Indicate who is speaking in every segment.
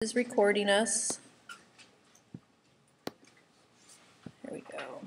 Speaker 1: Is recording us. There we go.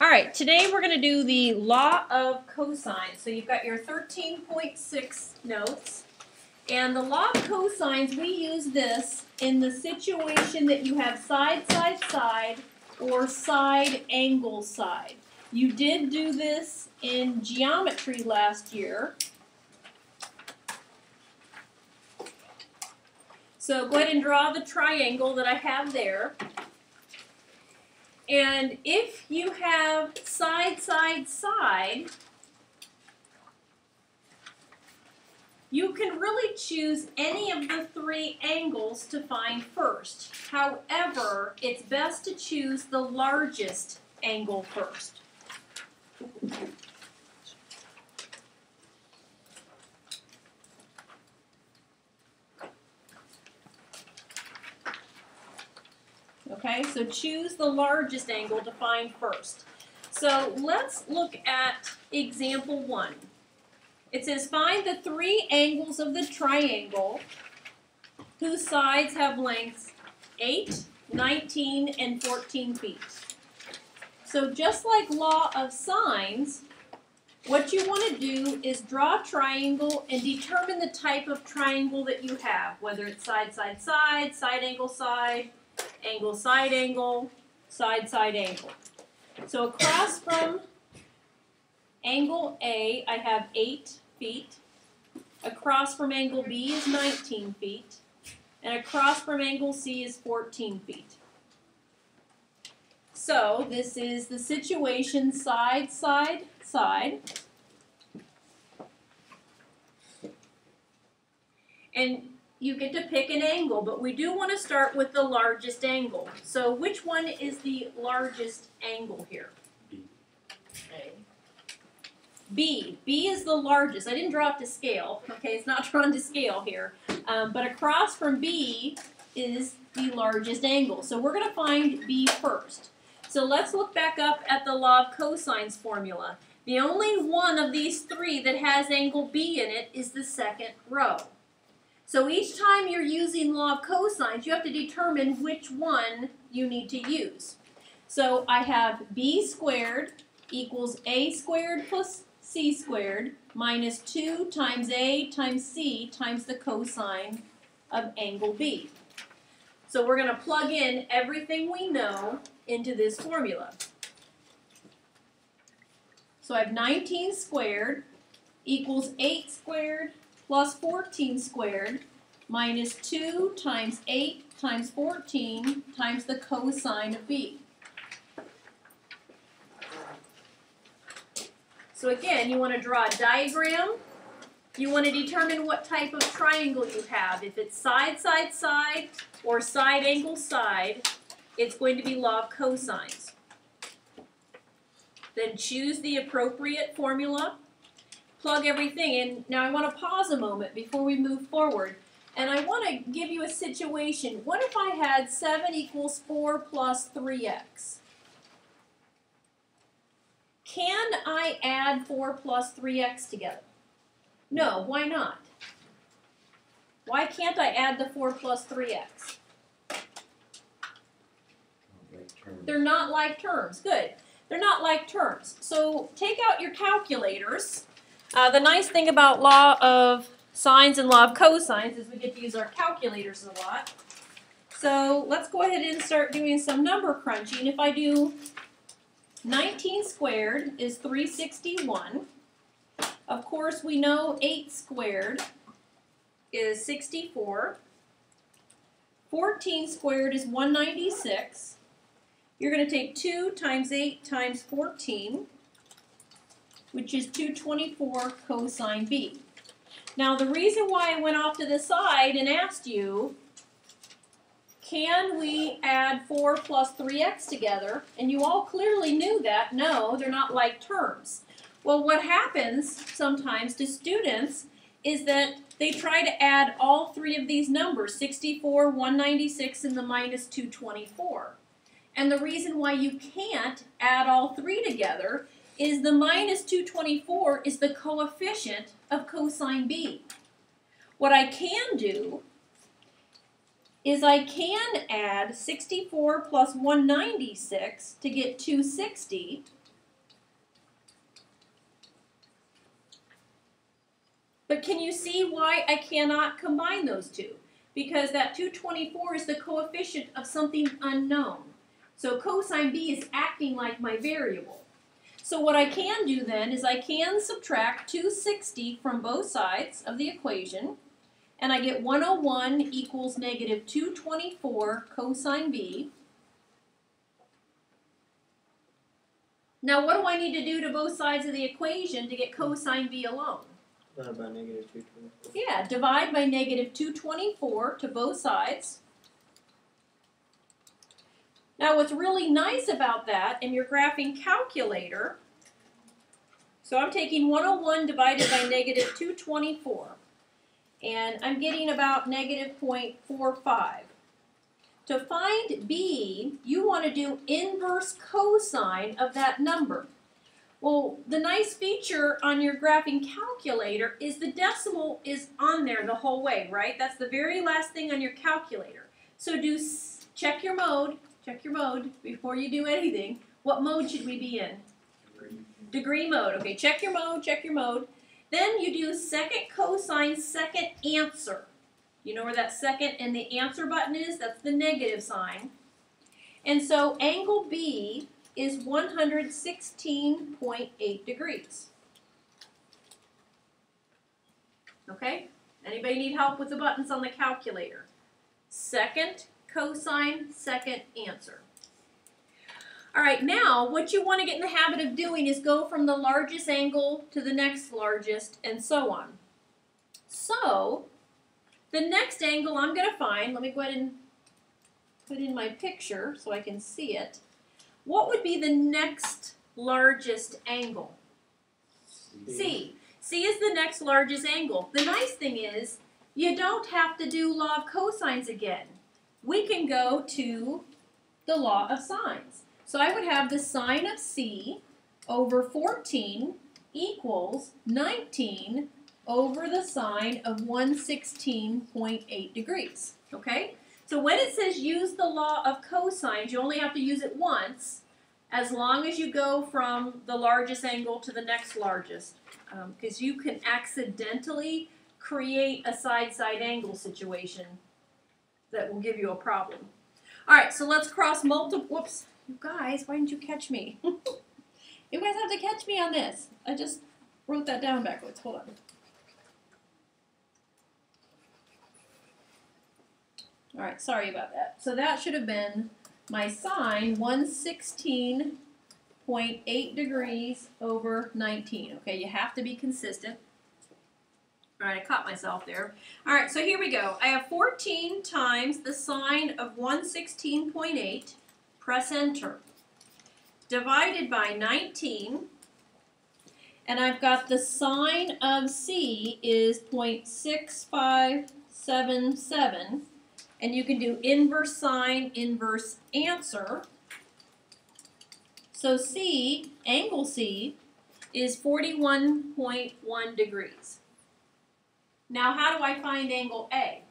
Speaker 1: All right, today we're going to do the law of cosines. So you've got your 13.6 notes. And the law of cosines, we use this in the situation that you have side, side, side, or side, angle, side. You did do this in geometry last year. So go ahead and draw the triangle that I have there. And if you have side, side, side, you can really choose any of the three angles to find first. However, it's best to choose the largest angle first. Okay, so choose the largest angle to find first. So let's look at example 1. It says find the three angles of the triangle whose sides have lengths 8, 19, and 14 feet. So just like law of sines, what you want to do is draw a triangle and determine the type of triangle that you have, whether it's side, side, side, side, angle, side, angle, side, angle, side, side, angle. So across from angle A, I have 8 feet. Across from angle B is 19 feet. And across from angle C is 14 feet. So this is the situation side, side, side. And you get to pick an angle, but we do want to start with the largest angle. So which one is the largest angle here?
Speaker 2: B.
Speaker 1: A. B. B is the largest. I didn't draw it to scale. Okay, it's not drawn to scale here. But across from B is the largest angle. So we're going to find B first. So let's look back up at the law of cosines formula. The only one of these three that has angle B in it is the second row. So each time you're using law of cosines, you have to determine which one you need to use. So I have b squared equals a squared plus c squared minus 2 times a times c times the cosine of angle B. So we're going to plug in everything we know into this formula. So I have 19 squared equals 8 squared plus 14 squared minus 2 times 8 times 14 times the cosine of B. So again, you want to draw a diagram. You want to determine what type of triangle you have. If it's side, side, side, or side, angle, side, it's going to be law of cosines. Then choose the appropriate formula. Plug everything in. Now I want to pause a moment before we move forward. And I want to give you a situation. What if I had 7 equals 4 plus 3x? Can I add 4 plus 3x together? No, why not? Why can't I add the 4 plus 3x? They're not like terms. Good. They're not like terms. So take out your calculators. The nice thing about law of sines and law of cosines is we get to use our calculators a lot. So let's go ahead and start doing some number crunching. If I do 19 squared is 361. Of course, we know 8 squared is 64. 14 squared is 196. You're going to take 2 times 8 times 14, which is 224 cosine B. Now, the reason why I went off to the side and asked you, can we add 4 plus 3x together? And you all clearly knew that. No, they're not like terms. Well, what happens sometimes to students is that they try to add all three of these numbers, 64, 196, and the minus 224. And the reason why you can't add all three together is the minus 224 is the coefficient of cosine B. What I can do is I can add 64 plus 196 to get 260. But can you see why I cannot combine those two? Because that 224 is the coefficient of something unknown. So cosine B is acting like my variable. So what I can do then is I can subtract 260 from both sides of the equation, and I get 101 equals negative 224 cosine B. Now what do I need to do to both sides of the equation to get cosine B alone?
Speaker 2: Divide by negative 224.
Speaker 1: Yeah, divide by negative 224 to both sides. Now what's really nice about that in your graphing calculator, so I'm taking 101 divided by negative 224, and I'm getting about negative 0.45. To find B, you want to do inverse cosine of that number. Well, the nice feature on your graphing calculator is the decimal is on there the whole way, right? That's the very last thing on your calculator. So check your mode before you do anything. What mode should we be in? Degree mode. Okay, check your mode. Then you do second cosine, second answer. You know where that second and the answer button is? That's the negative sign. And so angle B is 116.8 degrees. Okay? Anybody need help with the buttons on the calculator? Second cosine, second answer. All right, now what you want to get in the habit of doing is go from the largest angle to the next largest and so on. So, the next angle I'm going to find, let me go ahead and put in my picture so I can see it. What would be the next largest angle? C. C is the next largest angle. The nice thing is, you don't have to do law of cosines again. We can go to the law of sines. So I would have the sine of C over 14 equals 19 over the sine of 116.8 degrees. Okay? So when it says use the law of cosines, you only have to use it once, as long as you go from the largest angle to the next largest, because you can accidentally create a side-side angle situation that will give you a problem. All right, so let's cross multiple. Whoops, you guys, why didn't you catch me? You guys have to catch me on this. I just wrote that down backwards. Hold on. All right, sorry about that. So that should have been my sine 116.8 degrees over 19. Okay, you have to be consistent. All right, I caught myself there. All right, so here we go. I have 14 times the sine of 116.8, press enter, divided by 19, and I've got the sine of C is 0.6577. And you can do inverse sine, inverse answer. So C, angle C, is 41.1 degrees. Now how do I find angle A?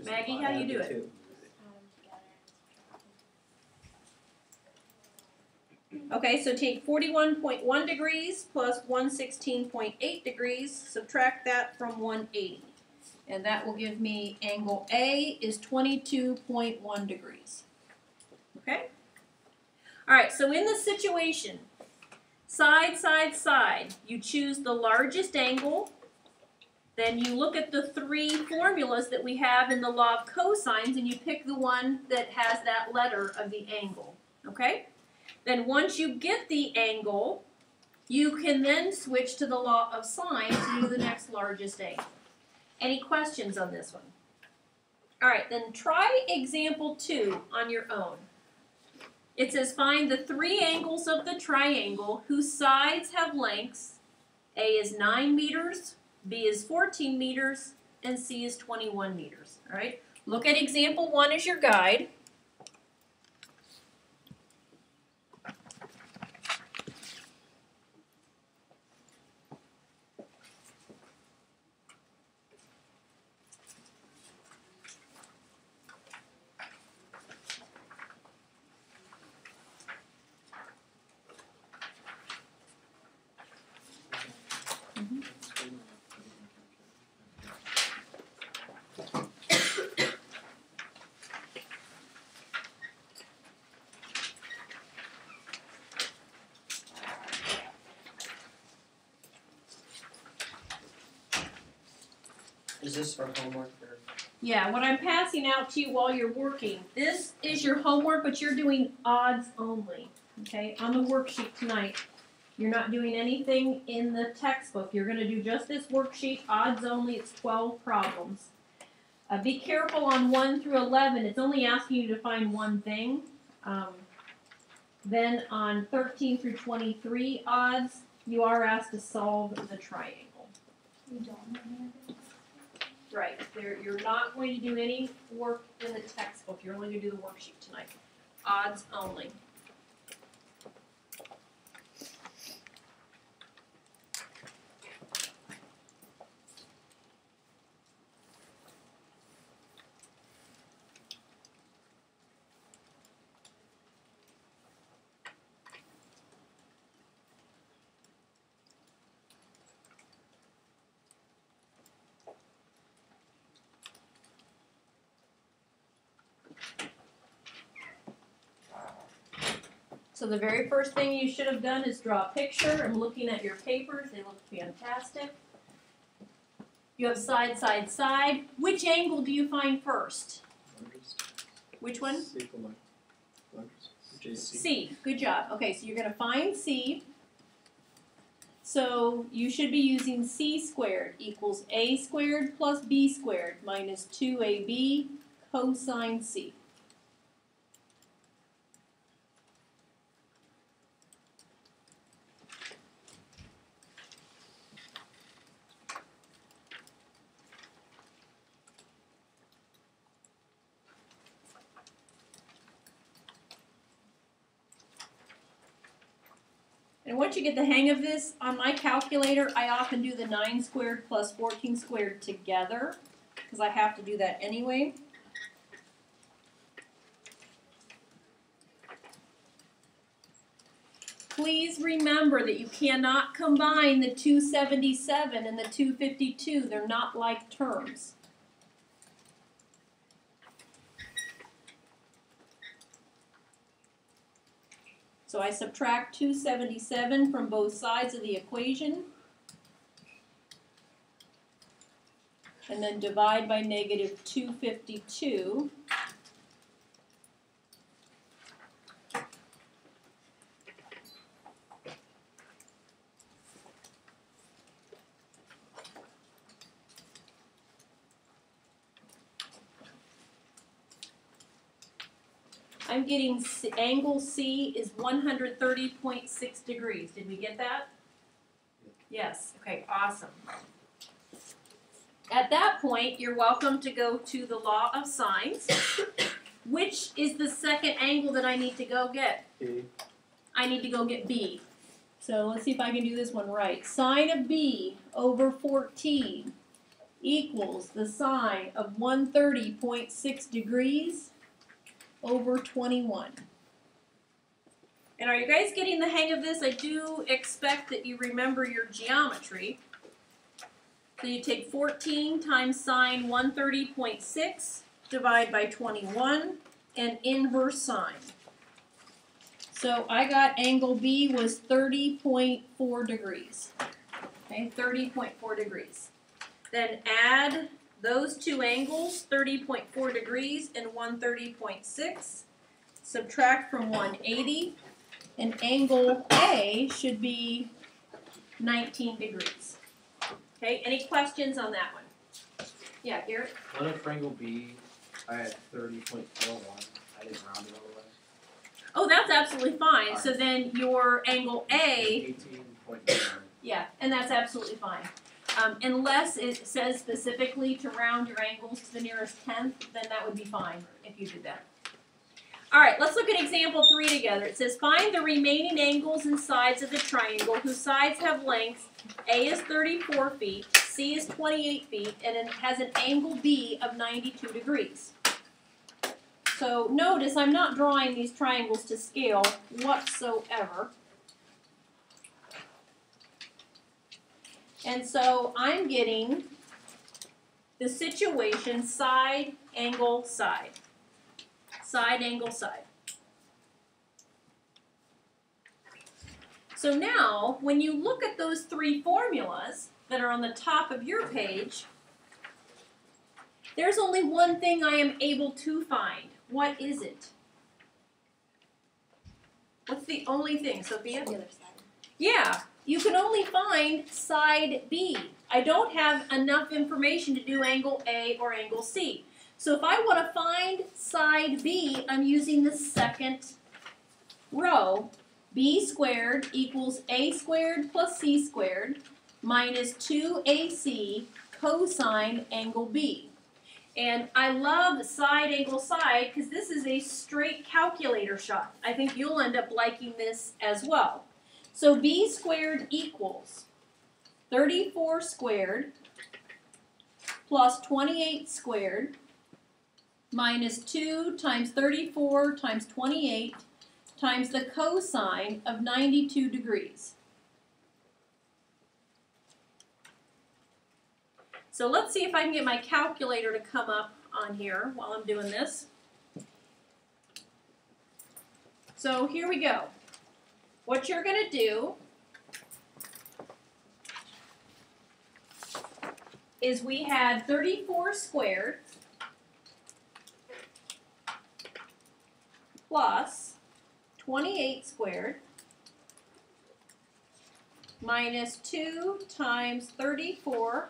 Speaker 1: Maggie, how do you do it? Okay, so take 41.1 degrees plus 116.8 degrees, subtract that from 180. And that will give me angle A is 22.1 degrees. Okay? All right, so in this situation, side, side, side, you choose the largest angle, then you look at the three formulas that we have in the law of cosines, and you pick the one that has that letter of the angle. Okay? Then once you get the angle, you can then switch to the law of sine to do the next largest angle. Any questions on this one? All right, then try example 2 on your own. It says find the three angles of the triangle whose sides have lengths. A is 9 meters, B is 14 meters, and C is 21 meters. All right, look at example 1 as your guide.
Speaker 2: Is this for homework or?
Speaker 1: Yeah, what I'm passing out to you while you're working, this is your homework, but you're doing odds only, okay, on the worksheet tonight. You're not doing anything in the textbook. You're going to do just this worksheet, odds only. It's 12 problems. Be careful on 1 through 11. It's only asking you to find one thing. Then on 13 through 23 odds, you are asked to solve the triangle.
Speaker 3: You don't have any of it?
Speaker 1: Right. You're not going to do any work in the textbook. You're only going to do the worksheet tonight. Odds only. So the very first thing you should have done is draw a picture. I'm looking at your papers. They look fantastic. You have side, side, side. Which angle do you find first? Which one? C. Good job. Okay, so you're going to find C. So you should be using C squared equals A squared plus B squared minus 2AB cosine C. And once you get the hang of this, on my calculator, I often do the 9 squared plus 14 squared together, because I have to do that anyway. Please remember that you cannot combine the 277 and the 252. They're not like terms. So I subtract 277 from both sides of the equation, and then divide by negative 252. I'm getting angle C is 130.6 degrees. Did we get that? Yes. Okay, awesome. At that point, you're welcome to go to the law of sines. Which is the second angle that I need to go get?
Speaker 2: B.
Speaker 1: I need to go get B. So let's see if I can do this one right. Sine of B over 14 equals the sine of 130.6 degrees over 21. And are you guys getting the hang of this? I do expect that you remember your geometry. So you take 14 times sine 130.6, divide by 21, and inverse sine. So I got angle B was 30.4 degrees. Okay, 30.4 degrees. Then add those two angles, 30.4 degrees and 130.6. Subtract from 180, and angle A should be 19 degrees. Okay, any questions on that one? Yeah, Garrett?
Speaker 4: What if for angle B, I had 30.41, I didn't round it all the way?
Speaker 1: Oh, that's absolutely fine.
Speaker 4: All
Speaker 1: So
Speaker 4: right.
Speaker 1: then your angle A,
Speaker 4: 18.9.
Speaker 1: yeah, and that's absolutely fine. Unless it says specifically to round your angles to the nearest tenth, then that would be fine if you did that. All right, let's look at example 3 together. It says, find the remaining angles and sides of the triangle whose sides have lengths. A is 34 feet, C is 28 feet, and it has an angle B of 92 degrees. So notice I'm not drawing these triangles to scale whatsoever. And so I'm getting the situation side, angle, side. Side, angle, side. So now, when you look at those three formulas that are on the top of your page, there's only one thing I am able to find. What is it? What's the only thing, Sophia?
Speaker 3: The other side.
Speaker 1: Yeah, you can only find side B. I don't have enough information to do angle A or angle C. So if I want to find side B, I'm using the second row. B squared equals A squared plus C squared minus 2AC cosine angle B. And I love side angle side because this is a straight calculator shot. I think you'll end up liking this as well. So B squared equals 34 squared plus 28 squared minus 2 times 34 times 28 times the cosine of 92 degrees. So let's see if I can get my calculator to come up on here while I'm doing this. So here we go. What you're going to do is we had 34 squared plus 28 squared minus 2 times 34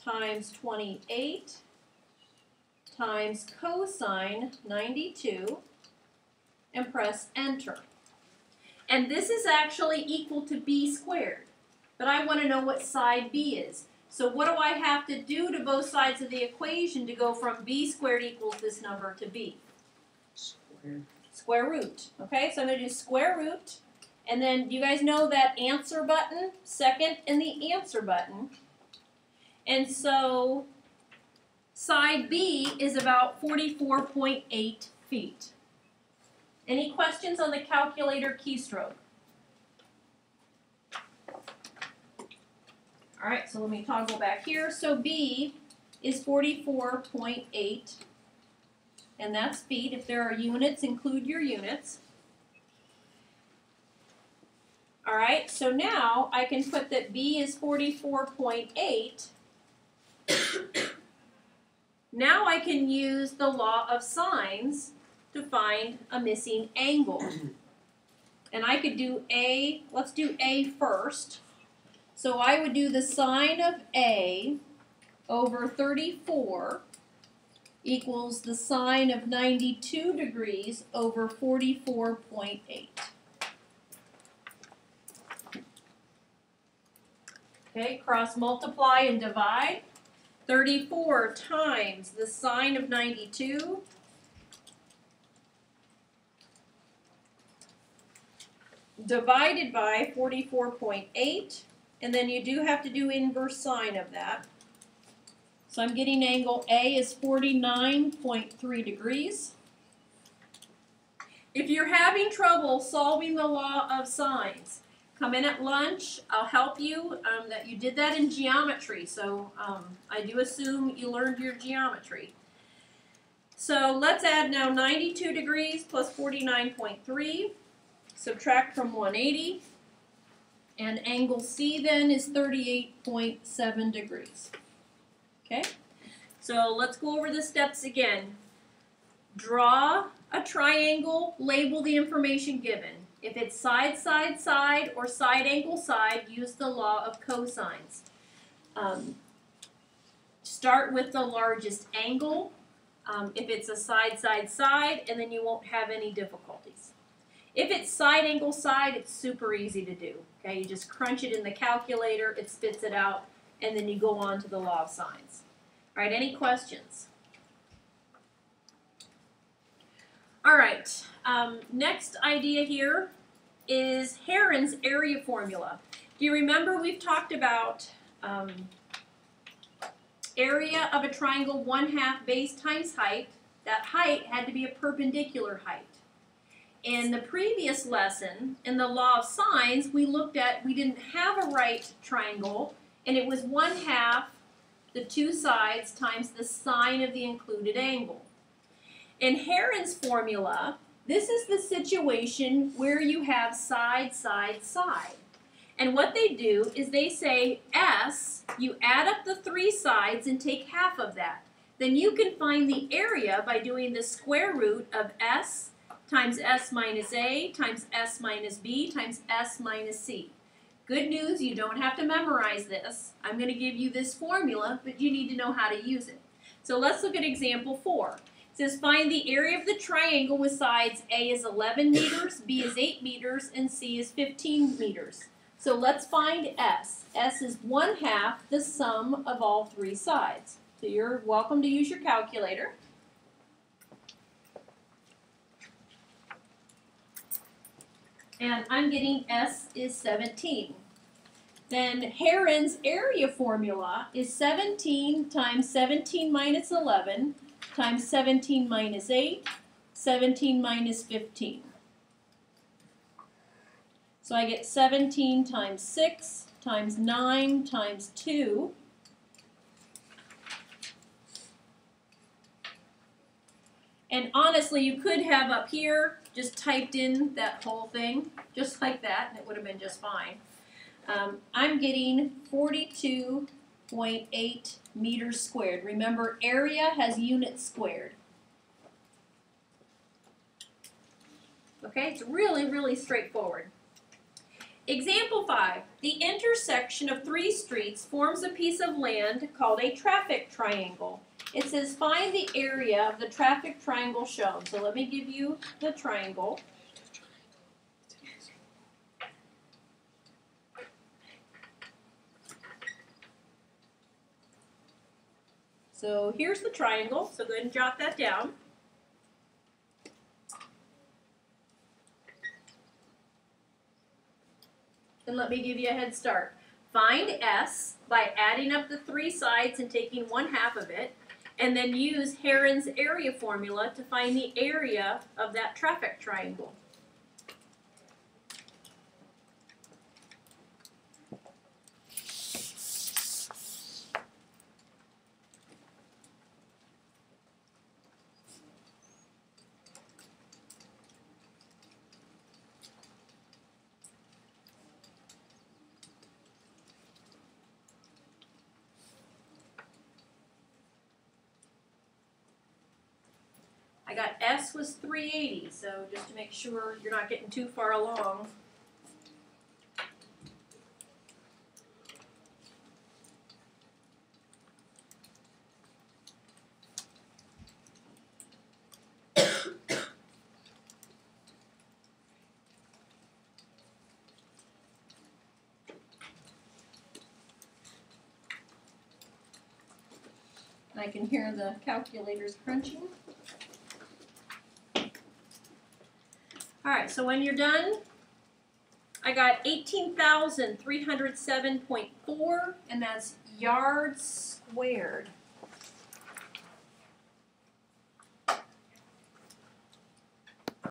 Speaker 1: times 28 times cosine 92 and press enter. And this is actually equal to B squared, but I want to know what side B is. So what do I have to do to both sides of the equation to go from B squared equals this number to B? Square root. Okay, so I'm going to do square root, and then do you guys know that answer button? Second and the answer button. And so side B is about 44.8 feet. Any questions on the calculator keystroke? All right, so let me toggle back here. So B is 44.8, and that's feet. If there are units, include your units. All right, so now I can put that B is 44.8. Now I can use the law of sines to find a missing angle. And I could do A, let's do A first. So I would do the sine of A over 34 equals the sine of 92 degrees over 44.8. Okay, cross multiply and divide. 34 times the sine of 92 divided by 44.8, and then you do have to do inverse sine of that. So I'm getting angle A is 49.3 degrees. If you're having trouble solving the law of sines, come in at lunch. I'll help you. That you did that in geometry, so I do assume you learned your geometry. So let's add now 92 degrees plus 49.3. Subtract from 180. And angle C then is 38.7 degrees. Okay? So let's go over the steps again. Draw a triangle, label the information given. If it's side, side, side, or side angle, side, use the law of cosines. Start with the largest angle. If it's a side, side, side, and then you won't have any difficulties. If it's side angle, side, it's super easy to do. Okay, you just crunch it in the calculator, it spits it out, and then you go on to the law of sines. All right, any questions? All right, next idea here is Heron's area formula. Do you remember we've talked about area of a triangle 1/2 base times height. That height had to be a perpendicular height. In the previous lesson, in the law of sines, we looked at, we didn't have a right triangle, and it was 1/2 the two sides times the sine of the included angle. In Heron's formula, this is the situation where you have side, side, side. And what they do is they say S, you add up the three sides and take half of that. then you can find the area by doing the square root of s times s minus a times s minus b times s minus c. Good news, you don't have to memorize this. I'm going to give you this formula, but you need to know how to use it. So let's look at example 4. It says find the area of the triangle with sides A is 11 meters, B is 8 meters, and C is 15 meters. So let's find S. S is 1/2 the sum of all three sides. So you're welcome to use your calculator. And I'm getting S is 17. Then Heron's area formula is 17 times 17 minus 11 times 17 minus 8, 17 minus 15. So I get 17 times 6 times 9 times 2. And honestly, you could have up here just typed in that whole thing, just like that, and it would have been just fine. I'm getting 42.8 meters squared. Remember, area has units squared. Okay, it's really, really straightforward. Example 5. The intersection of three streets forms a piece of land called a traffic triangle. It says find the area of the traffic triangle shown. So let me give you the triangle. So here's the triangle, so go ahead and jot that down. And let me give you a head start. Find S by adding up the three sides and taking 1/2 of it, and then use Heron's area formula to find the area of that traffic triangle. I got S was 380, so just to make sure you're not getting too far along. I can hear the calculators crunching. Alright, so when you're done, I got 18,307.4, and that's yards squared.